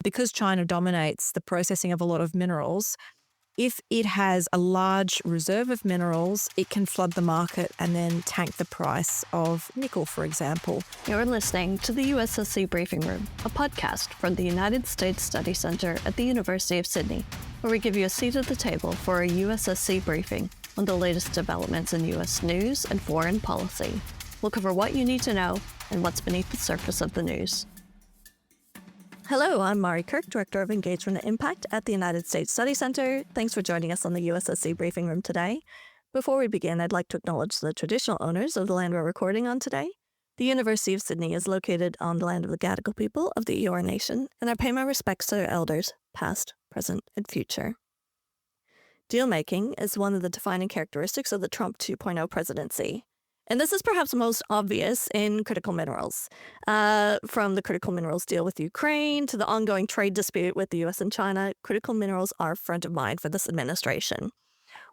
Because China dominates the processing of a lot of minerals, if it has a large reserve of minerals, it can flood the market and then tank the price of nickel, for example. You're listening to the USSC Briefing Room, a podcast from the United States Study Centre at the University of Sydney, where we give you a seat at the table for a USSC briefing on the latest developments in US news and foreign policy. We'll cover what you need to know and what's beneath the surface of the news. Hello, I'm Mari Kirk, Director of Engagement and Impact at the United States Study Centre. Thanks for joining us on the USSC Briefing Room today. Before we begin, I'd like to acknowledge the traditional owners of the land we're recording on today. The University of Sydney is located on the land of the Gadigal people of the Eora Nation, and I pay my respects to their elders, past, present, and future. Deal-making is one of the defining characteristics of the Trump 2.0 presidency. And this is perhaps most obvious in critical minerals. From the critical minerals deal with Ukraine to the ongoing trade dispute with the US and China, critical minerals are front of mind for this administration.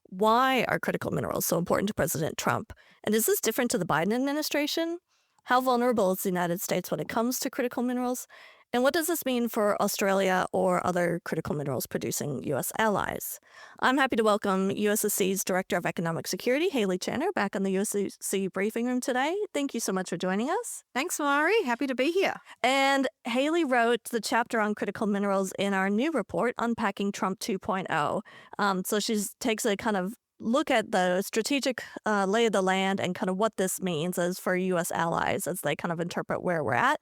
Why are critical minerals so important to President Trump? And is this different to the Biden administration? How vulnerable is the United States when it comes to critical minerals? And what does this mean for Australia or other critical minerals producing U.S. allies? I'm happy to welcome USSC's Director of Economic Security, Haley Channer, back on the USSC Briefing Room today. Thank you so much for joining us. Thanks, Mari. Happy to be here. And Haley wrote the chapter on critical minerals in our new report, Unpacking Trump 2.0. So she takes a kind of look at the strategic lay of the land and kind of what this means as for U.S. allies as they kind of interpret where we're at.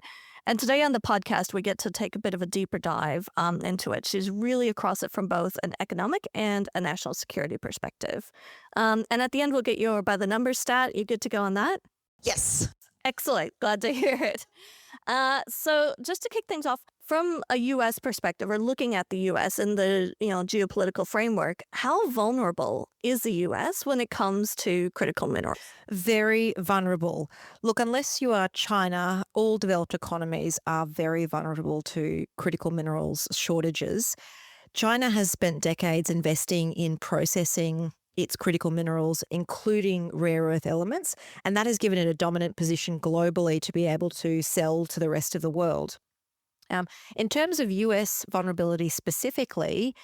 And today on the podcast, we get to take a bit of a deeper dive into it. She's really across it from both an economic and a national security perspective. And at the end, we'll get your by the numbers stat. You good to go on that? Yes. Excellent. Glad to hear it. So just to kick things off, from a U.S. perspective, or looking at the U.S. in the geopolitical framework, how vulnerable is the U.S. when it comes to critical minerals? Very vulnerable. Look, unless you are China, all developed economies are very vulnerable to critical minerals shortages. China has spent decades investing in processing its critical minerals, including rare earth elements, and that has given it a dominant position globally to be able to sell to the rest of the world. In terms of US vulnerability specifically,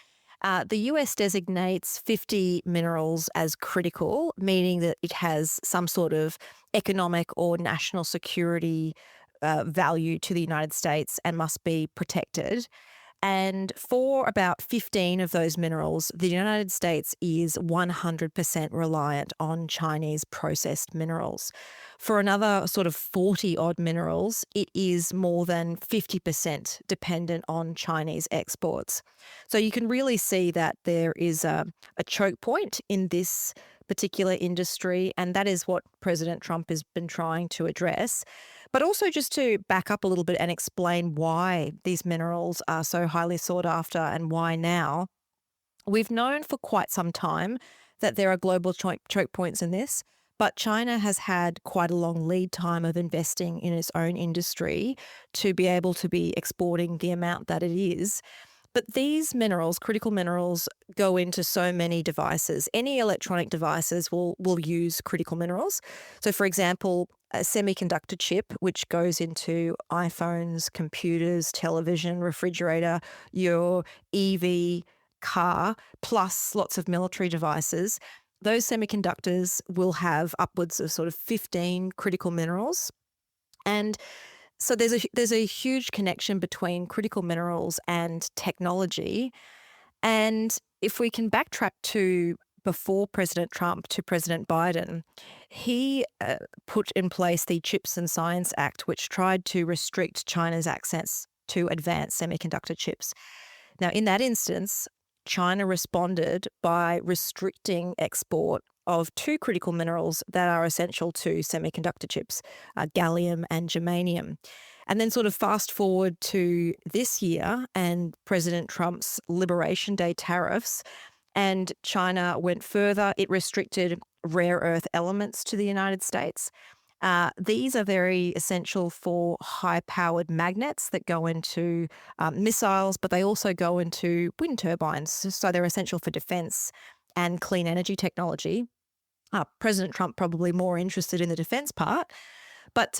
the US designates 50 minerals as critical, meaning that it has some sort of economic or national security value to the United States and must be protected. And for about 15 of those minerals, the United States is 100% reliant on Chinese processed minerals. For another sort of 40 odd minerals, it is more than 50% dependent on Chinese exports. So you can really see that there is a choke point in this particular industry, and that is what President Trump has been trying to address. But also just to back up a little bit and explain why these minerals are so highly sought after and why now. We've known for quite some time that there are global choke points in this, but China has had quite a long lead time of investing in its own industry to be able to be exporting the amount that it is. But these minerals, critical minerals, go into so many devices. Any electronic devices will use critical minerals. So, for example, a semiconductor chip, which goes into iPhones, computers, television, refrigerator, your EV car, plus lots of military devices. Those semiconductors will have upwards of sort of 15 critical minerals. And so there's a huge connection between critical minerals and technology. And if we can backtrack to before President Trump to President Biden, he put in place the Chips and Science Act, which tried to restrict China's access to advanced semiconductor chips. Now, in that instance, China responded by restricting export of two critical minerals that are essential to semiconductor chips, gallium and germanium. And then sort of fast forward to this year and President Trump's Liberation Day tariffs, and China went further. It restricted rare earth elements to the United States. These are very essential for high-powered magnets that go into missiles, but they also go into wind turbines. So they're essential for defense and clean energy technology. President Trump probably more interested in the defense part. But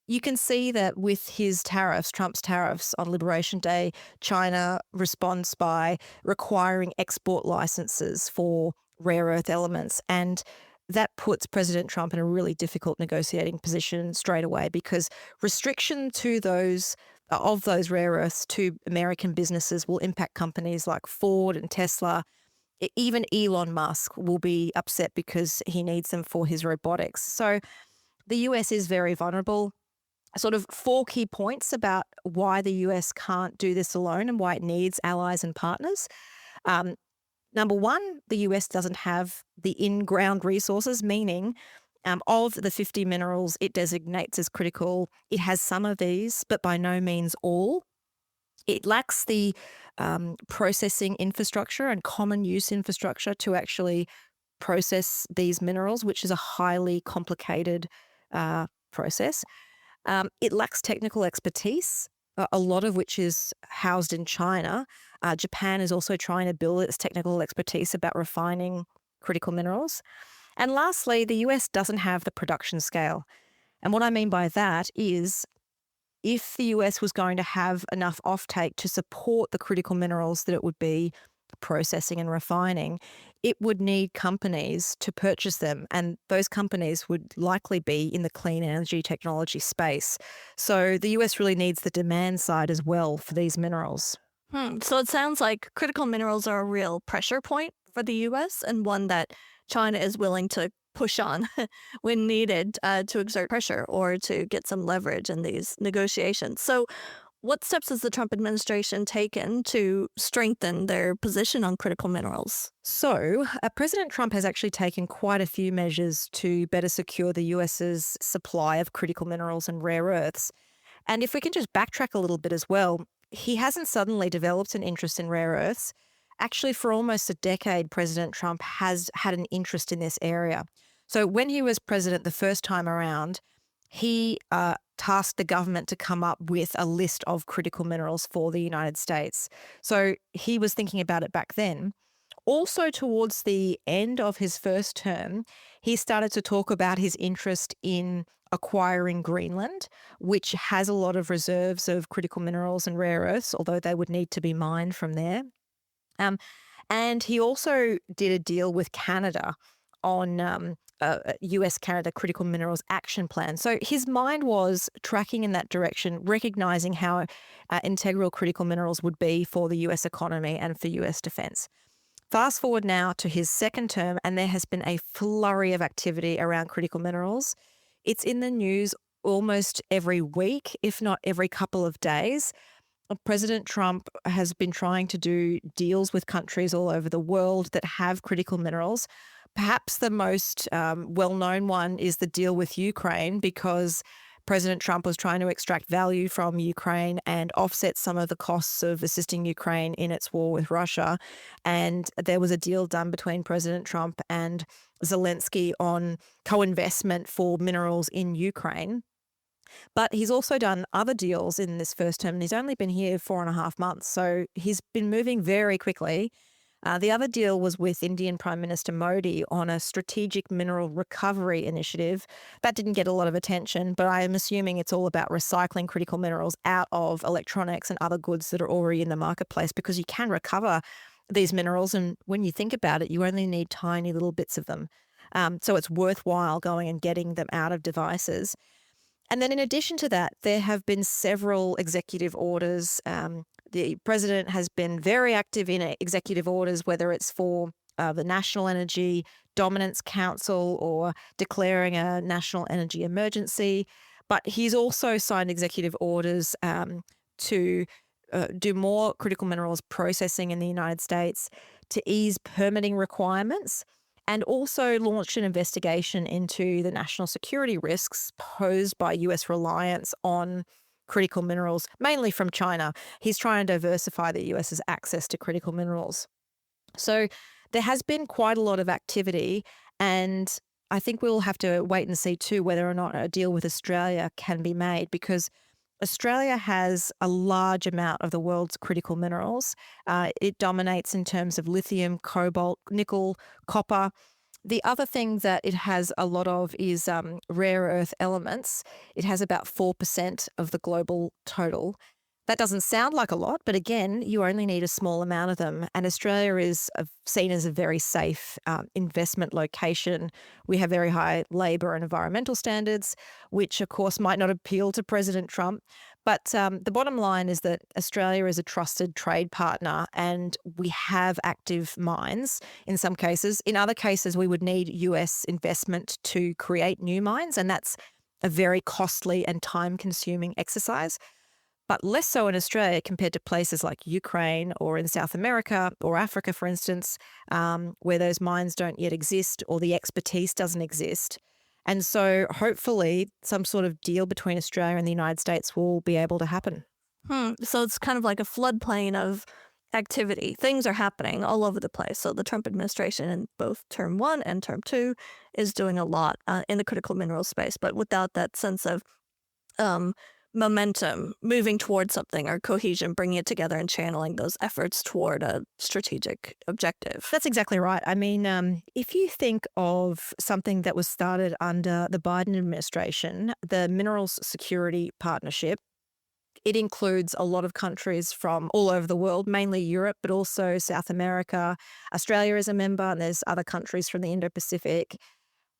you can see that with his tariffs, Trump's tariffs on Liberation Day, China responds by requiring export licenses for rare earth elements. And that puts President Trump in a really difficult negotiating position straight away because restriction to those of those rare earths to American businesses will impact companies like Ford and Tesla. Even Elon Musk will be upset because he needs them for his robotics. So the US is very vulnerable. Sort of four key points about why the US can't do this alone and why it needs allies and partners. Um, Number one, the US doesn't have the in ground resources, meaning of the 50 minerals it designates as critical, it has some of these, but by no means all. It lacks the processing infrastructure and common use infrastructure to actually process these minerals, which is a highly complicated process. It lacks technical expertise, a lot of which is housed in China. Japan is also trying to build its technical expertise about refining critical minerals. And lastly, the US doesn't have the production scale. And what I mean by that is if the US was going to have enough offtake to support the critical minerals that it would be processing and refining, it would need companies to purchase them. And those companies would likely be in the clean energy technology space. So the US really needs the demand side as well for these minerals. So it sounds like critical minerals are a real pressure point for the US and one that China is willing to push on when needed to exert pressure or to get some leverage in these negotiations. So, what steps has the Trump administration taken to strengthen their position on critical minerals? So, President Trump has actually taken quite a few measures to better secure the US's supply of critical minerals and rare earths. And if we can just backtrack a little bit as well, he hasn't suddenly developed an interest in rare earths. Actually, for almost a decade, President Trump has had an interest in this area. So when he was president the first time around, he tasked the government to come up with a list of critical minerals for the United States. So he was thinking about it back then. Also, towards the end of his first term, he started to talk about his interest in acquiring Greenland, which has a lot of reserves of critical minerals and rare earths, although they would need to be mined from there. Um, and he also did a deal with Canada on US Canada Critical Minerals Action Plan. So his mind was tracking in that direction, recognizing how integral critical minerals would be for the US economy and for US defense. Fast forward now to his second term, and there has been a flurry of activity around critical minerals. It's in the news almost every week, if not every couple of days. President Trump has been trying to do deals with countries all over the world that have critical minerals. Perhaps the most well-known one is the deal with Ukraine because President Trump was trying to extract value from Ukraine and offset some of the costs of assisting Ukraine in its war with Russia. And there was a deal done between President Trump and Zelensky on co-investment for minerals in Ukraine. But he's also done other deals in this first term, and he's only been here 4.5 months. So he's been moving very quickly. The other deal was with Indian Prime Minister Modi on a strategic mineral recovery initiative. That didn't get a lot of attention, but I am assuming it's all about recycling critical minerals out of electronics and other goods that are already in the marketplace because you can recover these minerals. And when you think about it, you only need tiny little bits of them. So it's worthwhile going and getting them out of devices. And then in addition to that, there have been several executive orders. The president has been very active in executive orders, whether it's for the National Energy Dominance Council or declaring a national energy emergency. But he's also signed executive orders to do more critical minerals processing in the United States, to ease permitting requirements, and also launched an investigation into the national security risks posed by US reliance on critical minerals, mainly from China. He's trying to diversify the US's access to critical minerals. So there has been quite a lot of activity, and I think we'll have to wait and see too whether or not a deal with Australia can be made because Australia has a large amount of the world's critical minerals. It dominates in terms of lithium, cobalt, nickel, copper. The other thing that it has a lot of is rare earth elements. It has about 4% of the global total. That doesn't sound like a lot, but again, you only need a small amount of them. And Australia is seen as a very safe investment location. We have very high labour and environmental standards, which of course might not appeal to President Trump. But the bottom line is that Australia is a trusted trade partner and we have active mines in some cases. In other cases, we would need US investment to create new mines, and that's a very costly and time consuming exercise, but less so in Australia compared to places like Ukraine or in South America or Africa, for instance, where those mines don't yet exist or the expertise doesn't exist. And so hopefully some sort of deal between Australia and the United States will be able to happen. So it's kind of like a floodplain of activity. Things are happening all over the place. So the Trump administration in both term one and term two is doing a lot in the critical mineral space, but without that sense of um, momentum, moving towards something or cohesion, bringing it together and channeling those efforts toward a strategic objective. That's exactly right. I mean, if you think of something that was started under the Biden administration, the Minerals Security Partnership, it includes a lot of countries from all over the world, mainly Europe, but also South America. Australia is a member, and there's other countries from the Indo-Pacific.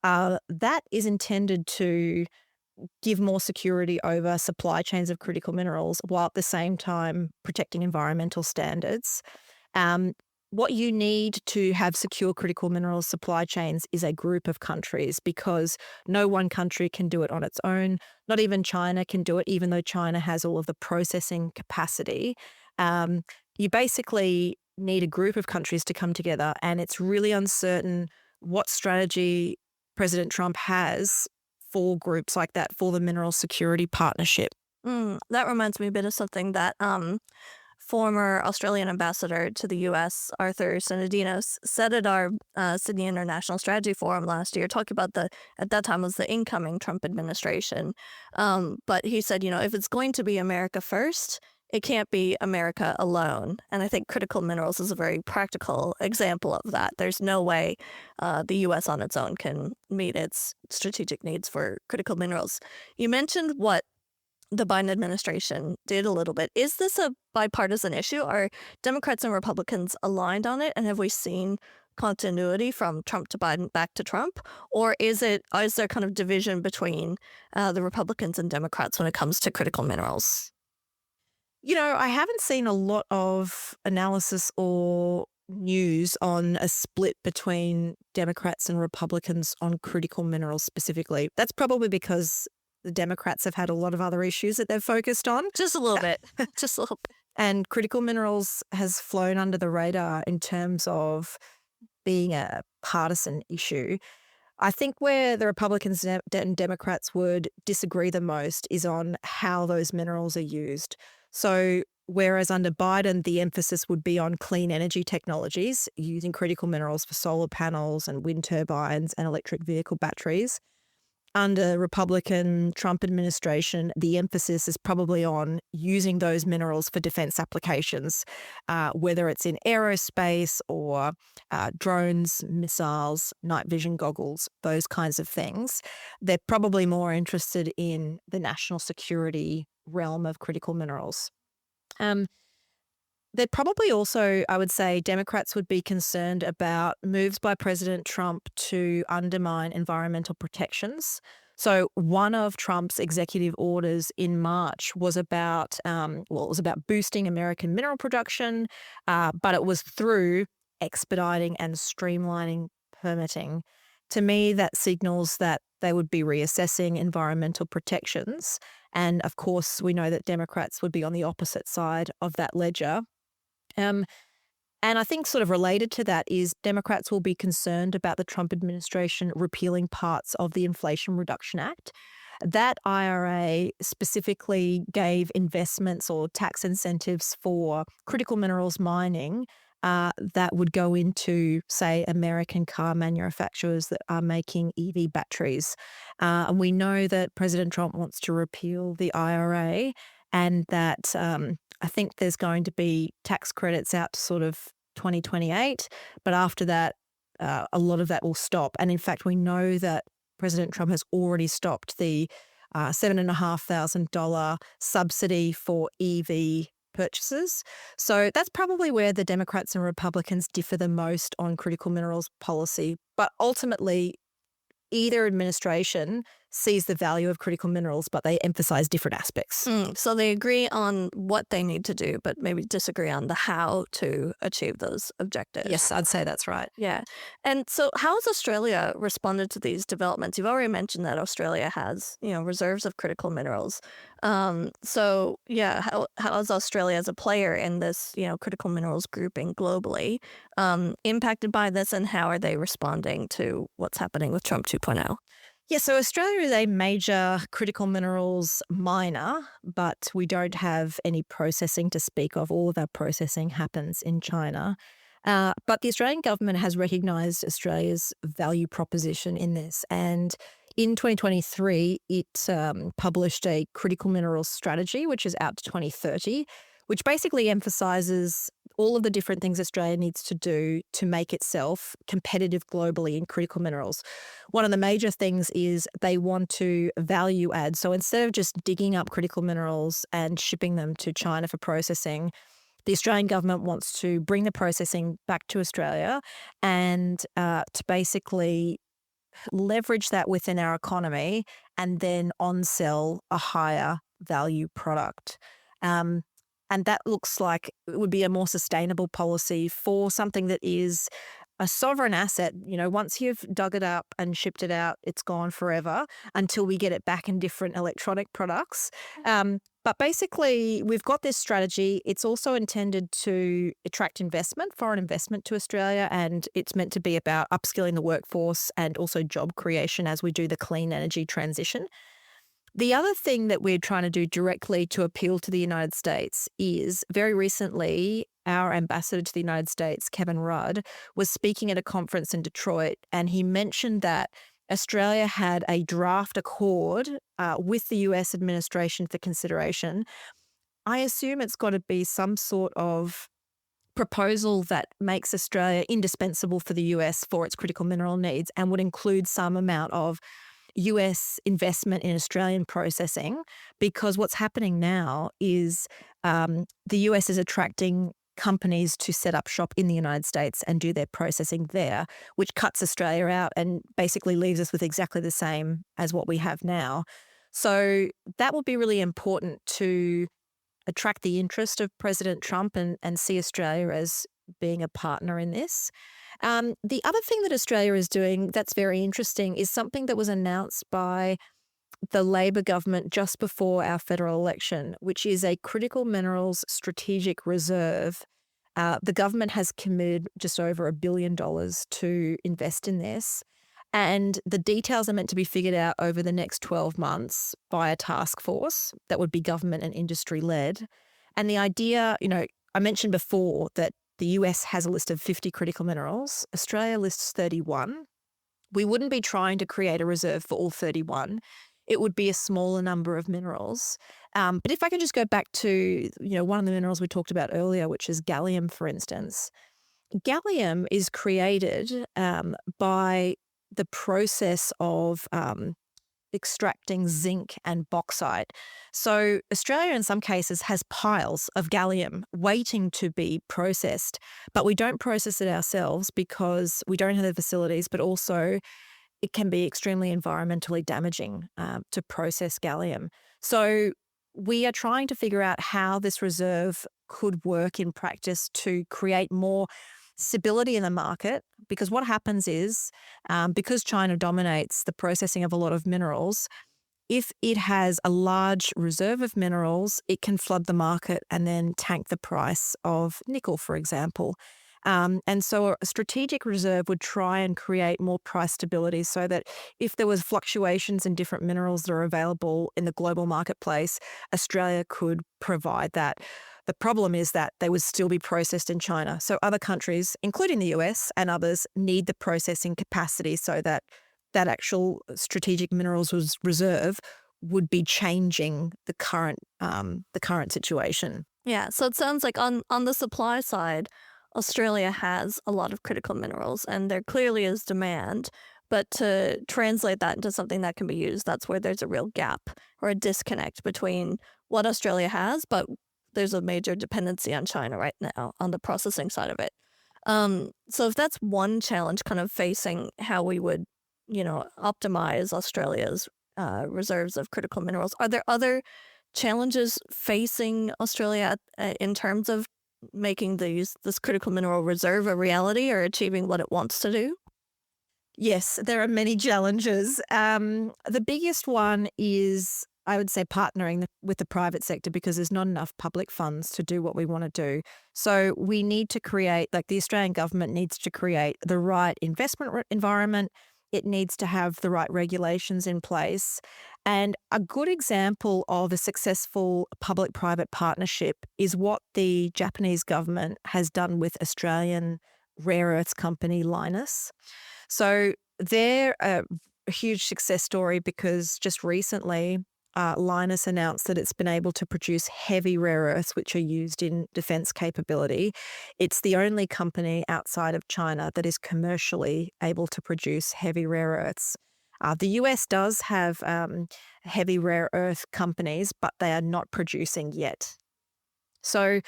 That is intended to give more security over supply chains of critical minerals while at the same time protecting environmental standards. Um, what you need to have secure critical minerals supply chains is a group of countries because no one country can do it on its own. Not even China can do it, even though China has all of the processing capacity. You basically need a group of countries to come together, and it's really uncertain what strategy President Trump has for groups like that, for the Mineral Security Partnership. That reminds me a bit of something that former Australian ambassador to the U.S., Arthur Sinodinos, said at our Sydney International Strategy Forum last year, talking about at that time was the incoming Trump administration. But he said, if it's going to be America first, it can't be America alone. And I think critical minerals is a very practical example of that. There's no way the U.S. on its own can meet its strategic needs for critical minerals. You mentioned what the Biden administration did a little bit. Is this a bipartisan issue? Are Democrats and Republicans aligned on it? And have we seen continuity from Trump to Biden back to Trump? Or is there kind of division between the Republicans and Democrats when it comes to critical minerals? I haven't seen a lot of analysis or news on a split between Democrats and Republicans on critical minerals specifically. That's probably because the Democrats have had a lot of other issues that they've focused on. Just a little bit. Just a little bit. And critical minerals has flown under the radar in terms of being a partisan issue. I think where the Republicans and Democrats would disagree the most is on how those minerals are used. So whereas under Biden, the emphasis would be on clean energy technologies, using critical minerals for solar panels and wind turbines and electric vehicle batteries, under Republican Trump administration, the emphasis is probably on using those minerals for defense applications, whether it's in aerospace or drones, missiles, night vision goggles, those kinds of things. They're probably more interested in the national security realm of critical minerals. They're probably also, I would say, Democrats would be concerned about moves by President Trump to undermine environmental protections. So one of Trump's executive orders in March was about, it was about boosting American mineral production, but it was through expediting and streamlining permitting. To me, that signals that they would be reassessing environmental protections. And of course, we know that Democrats would be on the opposite side of that ledger. And I think sort of related to that is Democrats will be concerned about the Trump administration repealing parts of the Inflation Reduction Act. That IRA specifically gave investments or tax incentives for critical minerals mining that would go into, say, American car manufacturers that are making EV batteries. And we know that President Trump wants to repeal the IRA and that I think there's going to be tax credits out to sort of 2028. But after that, a lot of that will stop. And in fact, we know that President Trump has already stopped the $7,500 subsidy for EV purchases. So that's probably where the Democrats and Republicans differ the most on critical minerals policy. But ultimately, either administration sees the value of critical minerals, but they emphasize different aspects. So they agree on what they need to do, but maybe disagree on the how to achieve those objectives. Yes, I'd say that's right. Yeah. And so how has Australia responded to these developments? You've already mentioned that Australia has, reserves of critical minerals. So yeah, how is Australia as a player in this, critical minerals grouping globally impacted by this, and how are they responding to what's happening with Trump 2.0? Yeah, so Australia is a major critical minerals miner, but we don't have any processing to speak of. All of our processing happens in China. But the Australian government has recognised Australia's value proposition in this. And in 2023, it published a critical minerals strategy, which is out to 2030, which basically emphasises all of the different things Australia needs to do to make itself competitive globally in critical minerals. One of the major things is they want to value add. So instead of just digging up critical minerals and shipping them to China for processing, the Australian government wants to bring the processing back to Australia and to basically leverage that within our economy and then on-sell a higher value product. And that looks like it would be a more sustainable policy for something that is a sovereign asset. Once you've dug it up and shipped it out, it's gone forever until we get it back in different electronic products. But basically, we've got this strategy. It's also intended to attract investment, foreign investment to Australia, and it's meant to be about upskilling the workforce and also job creation as we do the clean energy transition. The other thing that we're trying to do directly to appeal to the United States is very recently, our ambassador to the United States, Kevin Rudd, was speaking at a conference in Detroit, and he mentioned that Australia had a draft accord with the US administration for consideration. I assume it's got to be some sort of proposal that makes Australia indispensable for the US for its critical mineral needs and would include some amount of US investment in Australian processing, because what's happening now is the US is attracting companies to set up shop in the United States and do their processing there, which cuts Australia out and basically leaves us with exactly the same as what we have now. So that will be really important to attract the interest of President Trump and see Australia as being a partner in this. The other thing that Australia is doing that's very interesting is something that was announced by the Labor government just before our federal election, which is a critical minerals strategic reserve. The government has committed just over $1 billion to invest in this. And the details are meant to be figured out over the next 12 months by a task force that would be government and industry led. And the idea, I mentioned before that the US has a list of 50 critical minerals. Australia lists 31. We wouldn't be trying to create a reserve for all 31. It would be a smaller number of minerals. But if I can just go back to, one of the minerals we talked about earlier, which is gallium, for instance. Gallium is created by the process of extracting zinc and bauxite. So Australia in some cases has piles of gallium waiting to be processed, but we don't process it ourselves because we don't have the facilities, but also it can be extremely environmentally damaging to process gallium. So we are trying to figure out how this reserve could work in practice to create more stability in the market, because what happens is because China dominates the processing of a lot of minerals, if it has a large reserve of minerals, it can flood the market and then tank the price of nickel, for example. And so a strategic reserve would try and create more price stability so that if there was fluctuations in different minerals that are available in the global marketplace, Australia could provide that. The problem is that they would still be processed in China. So other countries, including the US and others, need the processing capacity so that that actual strategic minerals reserve would be changing the current situation. Yeah, so it sounds like on the supply side, Australia has a lot of critical minerals and there clearly is demand. But to translate that into something that can be used, that's where there's a real gap or a disconnect between what Australia has, but there's a major dependency on China right now on the processing side of it. So if that's one challenge kind of facing how we would, optimize Australia's reserves of critical minerals, are there other challenges facing Australia in terms of making this critical mineral reserve a reality or achieving what it wants to do? Yes, there are many challenges. The biggest one is, I would say, partnering with the private sector because there's not enough public funds to do what we want to do. So we need to create, like the Australian government needs to create the right investment environment. It needs to have the right regulations in place. And a good example of a successful public private partnership is what the Japanese government has done with Australian rare earths company Lynas. So they're a huge success story because just recently, Lynas announced that it's been able to produce heavy rare earths, which are used in defense capability. It's the only company outside of China that is commercially able to produce heavy rare earths. The US does have heavy rare earth companies, but they are not producing yet. So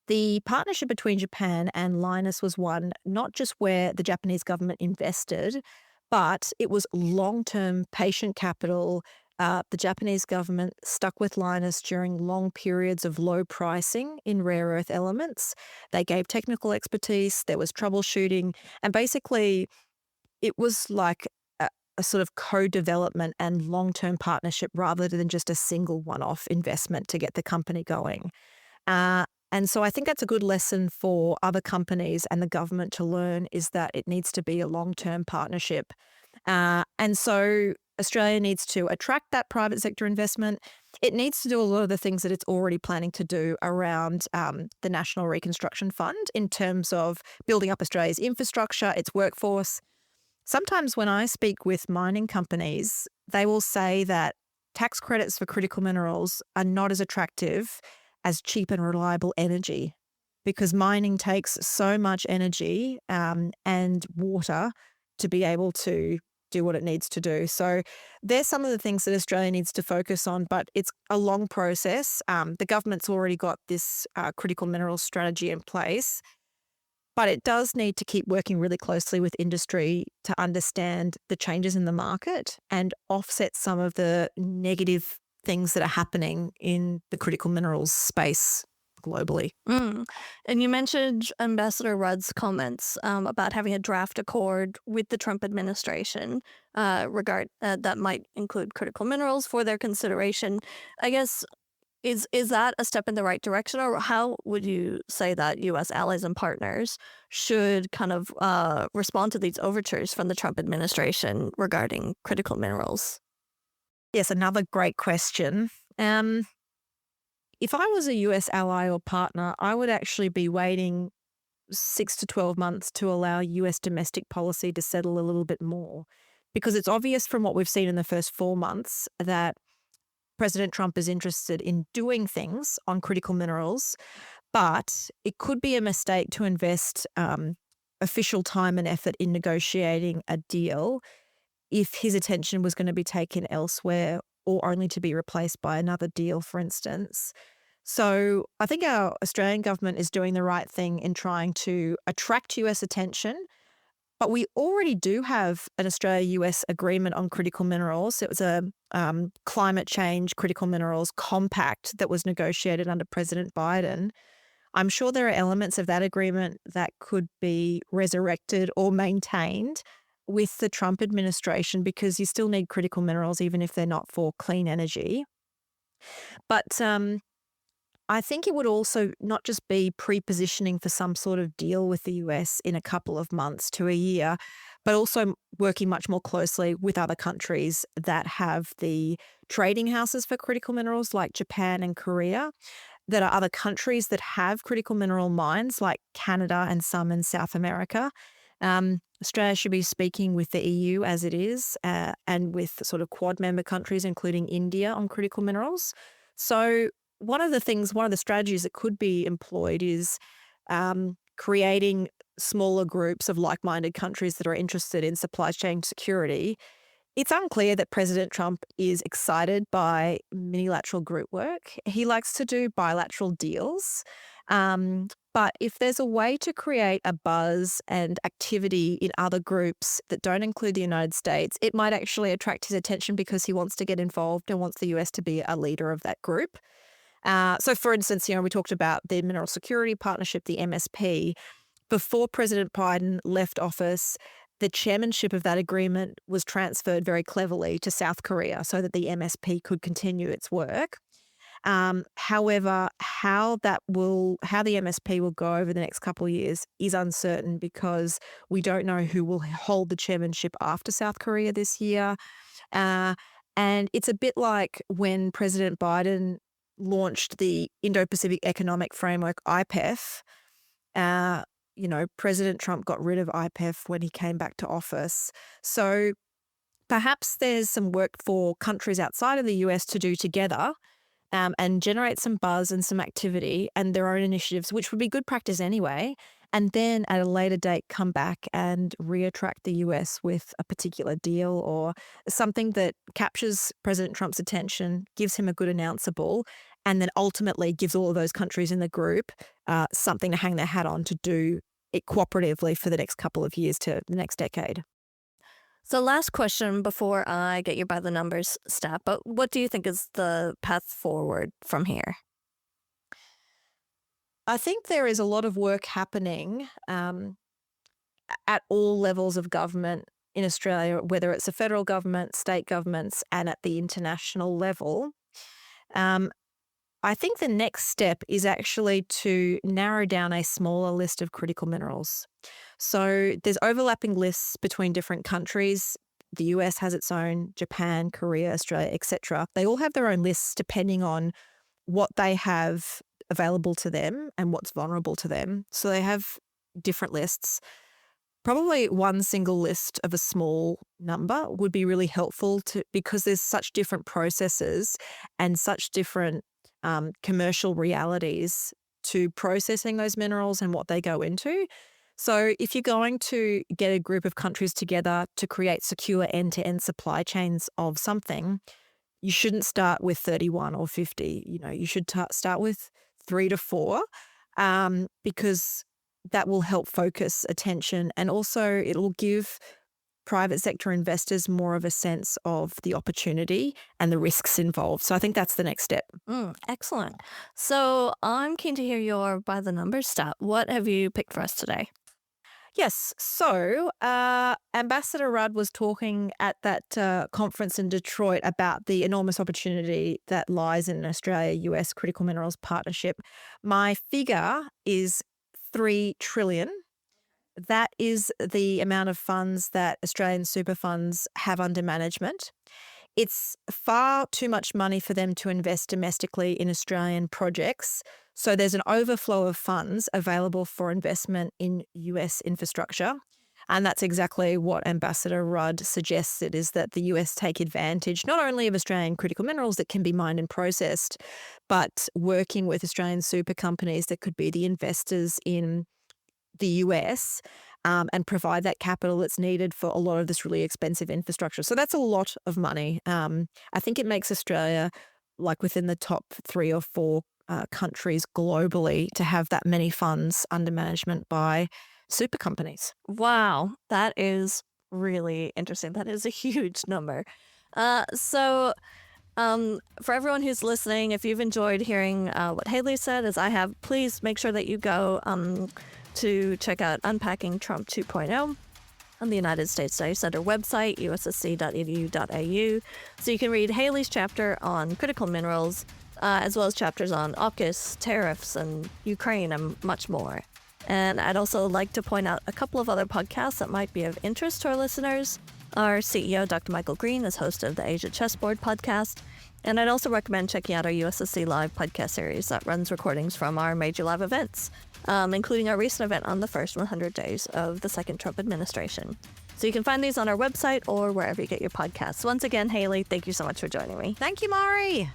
the partnership between Japan and Lynas was one not just where the Japanese government invested, but it was long term patient capital. The Japanese government stuck with Lynas during long periods of low pricing in rare earth elements. They gave technical expertise, there was troubleshooting, and basically it was like a sort of co development and long term partnership rather than just a single one off investment to get the company going. Uh, and so I think that's a good lesson for other companies and the government to learn is that it needs to be a long-term partnership. And so Australia needs to attract that private sector investment. It needs to do a lot of the things that it's already planning to do around the National Reconstruction Fund in terms of building up Australia's infrastructure, its workforce. Sometimes when I speak with mining companies, they will say that tax credits for critical minerals are not as attractive as cheap and reliable energy because mining takes so much energy and water to be able to do what it needs to do. So there's some of the things that Australia needs to focus on, but it's a long process. The government's already got this critical minerals strategy in place. But it does need to keep working really closely with industry to understand the changes in the market and offset some of the negative things that are happening in the critical minerals space globally. And you mentioned Ambassador Rudd's comments about having a draft accord with the Trump administration that might include critical minerals for their consideration. I guess is that a step in the right direction, or how would you say that U.S. allies and partners should kind of respond to these overtures from the Trump administration regarding critical minerals? Yes, another great question. If I was a US ally or partner, I would actually be waiting 6 to 12 months to allow US domestic policy to settle a little bit more. Because it's obvious from what we've seen in the first 4 months that President Trump is interested in doing things on critical minerals, but it could be a mistake to invest official time and effort in negotiating a deal if his attention was going to be taken elsewhere or only to be replaced by another deal, for instance. So I think our Australian government is doing the right thing in trying to attract US attention. But we already do have an Australia-US agreement on critical minerals. It was a climate change critical minerals compact that was negotiated under President Biden. I'm sure there are elements of that agreement that could be resurrected or maintained with the Trump administration because you still need critical minerals even if they're not for clean energy. But I think it would also not just be pre-positioning for some sort of deal with the US in a couple of months to a year, but also working much more closely with other countries that have the trading houses for critical minerals like Japan and Korea. There are other countries that have critical mineral mines like Canada and some in South America. Australia should be speaking with the EU as it is and with sort of Quad member countries, including India, on critical minerals. So one of the strategies that could be employed is creating smaller groups of like-minded countries that are interested in supply chain security, it's unclear that President Trump is excited by minilateral group work. He likes to do bilateral deals. But if there's a way to create a buzz and activity in other groups that don't include the United States, it might actually attract his attention because he wants to get involved and wants the US to be a leader of that group. So, for instance, we talked about the Mineral Security Partnership, the MSP. Before President Biden left office, the chairmanship of that agreement was transferred very cleverly to South Korea so that the MSP could continue its work. However, how the MSP will go over the next couple of years is uncertain because we don't know who will hold the chairmanship after South Korea this year. And it's a bit like when President Biden launched the Indo-Pacific Economic Framework, IPEF. President Trump got rid of IPEF when he came back to office. So perhaps there's some work for countries outside of the US to do together and generate some buzz and some activity and their own initiatives, which would be good practice anyway. And then at a later date, come back and reattract the US with a particular deal or something that captures President Trump's attention, gives him a good announceable, and then ultimately gives all of those countries in the group something to hang their hat on to do it cooperatively for the next couple of years to the next decade. So last question before I get you by the numbers stat, but what do you think is the path forward from here? I think there is a lot of work happening at all levels of government in Australia, whether it's the federal government, state governments, and at the international level. I think the next step is actually to narrow down a smaller list of critical minerals. So there's overlapping lists between different countries. The US has its own, Japan, Korea, Australia, etc. They all have their own lists depending on what they have available to them and what's vulnerable to them. So they have different lists. Probably one single list of a small number would be really helpful because there's such different processes and such different commercial realities to processing those minerals and what they go into. So if you're going to get a group of countries together to create secure end-to-end supply chains of something, you shouldn't start with 31 or 50. You should start with 3 to 4 because that will help focus attention, and also it will give private sector investors more of a sense of the opportunity and the risks involved. So I think that's the next step. Excellent. So I'm keen to hear your by the numbers stat. What have you picked for us today? Yes. So Ambassador Rudd was talking at that conference in Detroit about the enormous opportunity that lies in an Australia-US critical minerals partnership. My figure is 3 trillion. That is the amount of funds that Australian super funds have under management. It's far too much money for them to invest domestically in Australian projects. So there's an overflow of funds available for investment in US infrastructure. And that's exactly what Ambassador Rudd suggested, is that the US take advantage not only of Australian critical minerals that can be mined and processed, but working with Australian super companies that could be the investors in the US and provide that capital that's needed for a lot of this really expensive infrastructure. So that's a lot of money. I think it makes Australia like within the top 3 or 4 countries globally to have that many funds under management by super companies. Wow, that is really interesting. That is a huge number. So for everyone who's listening, if you've enjoyed hearing what Haley said, as I have, please make sure that you go to check out Unpacking Trump 2.0 on the United States Study Center website, ussc.edu.au. So you can read Haley's chapter on critical minerals, as well as chapters on AUKUS, tariffs, and Ukraine, and much more. And I'd also like to point out a couple of other podcasts that might be of interest to our listeners. Our CEO, Dr. Michael Green, is host of the Asia Chessboard podcast. And I'd also recommend checking out our USSC Live podcast series that runs recordings from our major live events, including our recent event on the first 100 days of the second Trump administration. So you can find these on our website or wherever you get your podcasts. Once again, Haley, thank you so much for joining me. Thank you, Mari.